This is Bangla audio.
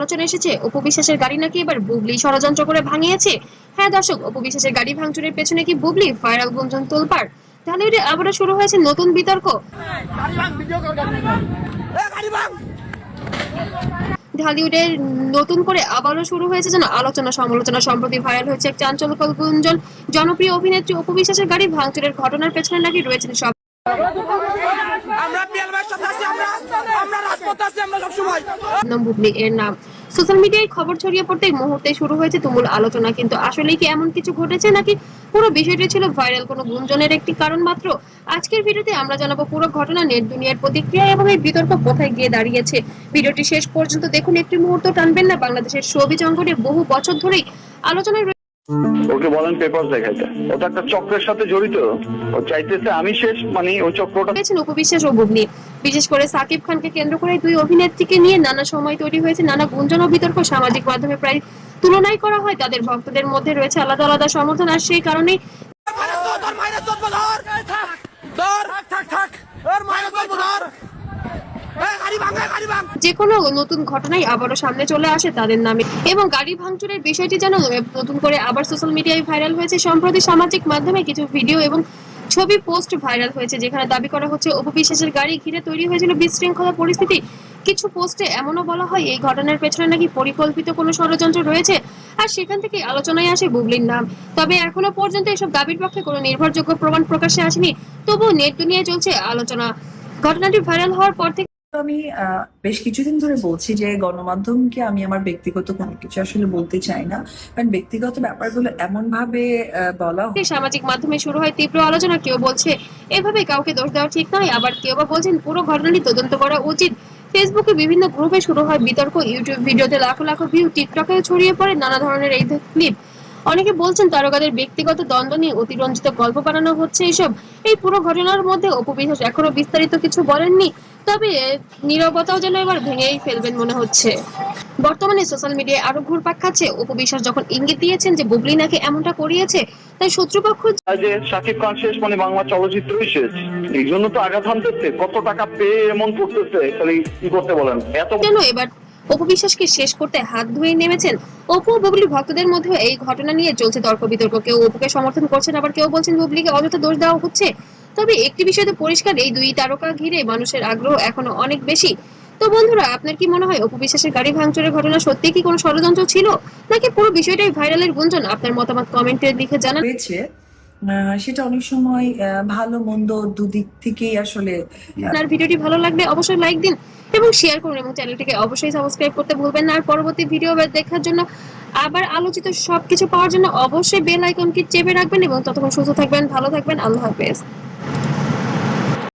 আলোচনা এসেছে অপু বিশ্বাসের গাড়ি নাকি এবার বুবলি ষড়যন্ত্র করে ভাঙিয়েছে। হ্যাঁ দর্শক, অপু বিশ্বাসের গাড়ি ভাঙচুরের পেছনে কি বুবলি? ভাইরাল গুঞ্জন তোলপাড়। ঢালিউডে আবারও শুরু হয়েছে নতুন বিতর্ক। ঢালিউডের নতুন করে আবারও শুরু হয়েছে যেন আলোচনা সমালোচনা। সম্প্রতি ভাইরাল হয়েছে এক চাঞ্চল্যকর গুঞ্জন। জনপ্রিয় অভিনেত্রী অপু বিশ্বাসের গাড়ি ভাঙচুরের ঘটনার পেছনে নাকি রয়েছেন সব বুবলি এর নাম। সোশ্যাল মিডিয়ায় খবর ছড়িয়ে পড়তেই মুহূর্তে শুরু হয়েছে তুমুল আলোচনা। কিন্তু আসলেই কি এমন কিছু ঘটেছে, নাকি পুরো বিষয়টি ছিল ভাইরাল কোনো গুঞ্জনের একটি কারণ মাত্র? আজকের ভিডিওতে আমরা জানাবো পুরো ঘটনা, নেট দুনিয়ার প্রতিক্রিয়া এবং এই বিতর্ক কোথায় গিয়ে দাঁড়িয়েছে। ভিডিওটি শেষ পর্যন্ত দেখুন, একটি মুহূর্ত টানবেন না। বাংলাদেশের শোবিজ অঙ্গনে বহু বছর ধরেই আলোচনায় ওকে বলেন পেপার দেখাইতে, ওটা একটা চক্রের সাথে জড়িত। ও চাইতেছে আমি শেষ, মানে ওই চক্রটা। অপু বিশ্বাস ও বুবলি, বিশেষ করে সাকিব খানকে কেন্দ্র করে দুই অভিনেত্রীকে নিয়ে নানা সময় তৈরি হয়েছে নানা গুঞ্জন ও বিতর্ক। সামাজিক মাধ্যমে প্রায় তুলনাই করা হয় তাদের। ভক্তদের মধ্যে রয়েছে আলাদা আলাদা সমর্থন, আর সেই কারণেই যে কোনো নতুন ঘটনাই আবারও সামনে চলে আসে তাদের নামে। এবং গাড়ি ভাঙচুরের বিষয়টি যেন নতুন করে আবার সোশ্যাল মিডিয়ায় ভাইরাল হয়েছে। সম্প্রতি সামাজিক মাধ্যমে কিছু ভিডিও এবং ছবি পোস্ট ভাইরাল হয়েছে, যেখানে দাবি করা হচ্ছে অপু বিশ্বাসের গাড়ি ঘিরে তৈরি হয়েছিল বিশৃঙ্খলা পরিস্থিতি। কিছু পোস্টে এমনও বলা হয় এই ঘটনার পেছনে নাকি পরিকল্পিত কোনো ষড়যন্ত্র রয়েছে, আর সেখান থেকে আলোচনায় আসে বুবলির নাম। তবে এখনো পর্যন্ত এসব দাবির পক্ষে কোনো নির্ভরযোগ্য প্রমাণ প্রকাশ্যে আসেনি। তবুও নেট দুনিয়ায় চলছে আলোচনা। ঘটনাটি ভাইরাল হওয়ার পর থেকে আমি বেশ কিছুদিন ধরে বলছি যে গণমাধ্যমকে আমি আমার ব্যক্তিগত কোনো কিছু আসলে বলতে চাই না, কারণ ব্যক্তিগত ব্যাপারগুলো এমন ভাবে বলা সামাজিক মাধ্যমে শুরু হয় তীব্র আলোচনা। কেউ বলছে এভাবে কাউকে দোষ দেওয়া ঠিক নয়, আবার কেউ বা বলছেন পুরো ঘটনাটি তদন্ত করা উচিত। ফেসবুকে বিভিন্ন গ্রুপে শুরু হয় বিতর্ক। ইউটিউব ভিডিওতে লাখো লাখো ভিউ, টিকটকেও ছড়িয়ে পড়ে নানা ধরনের এই ক্লিপ। অনেকে বলছেন তারকাদের ব্যক্তিগত দ্বন্দ্ব নিয়ে অতিরঞ্জিত গল্প বানানো হচ্ছে এইসব। এই পুরো ঘটনার মধ্যে অপু বিশ্বাস এখনো বিস্তারিত কিছু বলেননি, তবে নীরবতাও যেন এবার ভেঙেই ফেলবেন মনে হচ্ছে। বর্তমানে সোশ্যাল মিডিয়ায় আরো ঘুরপাক খাচ্ছে অপু বিশ্বাস যখন ইঙ্গিত দিয়েছেন যে বুবলি নাকি এমনটা করিয়েছে, তাই শত্রুপক্ষ যে সাকিব খান শেষ, মানে বাংলা চলচ্চিত্রই শেষ। এই জন্য তো আঘাত হানতেছে, কত টাকা পেয়ে এমন করতেছে, তাহলে কি করতে বলেন? এত কেন এবার অপু বিশ্বাসকে শেষ করতে হাত ধুয়ে নেমেছেন। অপু ও বুবলি ভক্তদের মধ্যে এই ঘটনা নিয়ে চলছে তর্ক বিতর্ক। কেউ অপুকে সমর্থন করছেন, আবার কেউ বলছেন বুবলিকে অযথা দোষ দেওয়া হচ্ছে। তবে একটি বিষয় তো পরিষ্কার, এই দুই তারকা ঘিরে মানুষের আগ্রহ এখনো অনেক বেশি। তো বন্ধুরা, আপনার কি মনে হয় অপু বিশ্বাসের গাড়ি ভাঙচুরের ঘটনা সত্যি কি কোনো ষড়যন্ত্র ছিল, নাকি পুরো বিষয়টাই ভাইরালের গুঞ্জন? আপনার মতামত কমেন্টে লিখে জানান। হয়েছে সেটা অনেক সময় ভালো মন্দ দুদিক থেকেই আসলে। আপনার ভিডিওটি ভালো লাগলে অবশ্যই লাইক দিন এবং শেয়ার করুন, এবং চ্যানেলটিকে অবশ্যই সাবস্ক্রাইব করতে ভুলবেন না। আর পরবর্তী ভিডিও দেখার জন্য, আবার আলোচিত সবকিছু পাওয়ার জন্য অবশ্যই বেল আইকনটি চেপে রাখবেন। এবং ততক্ষণ সুস্থ থাকবেন, ভালো থাকবেন। আল্লাহ হাফেজ।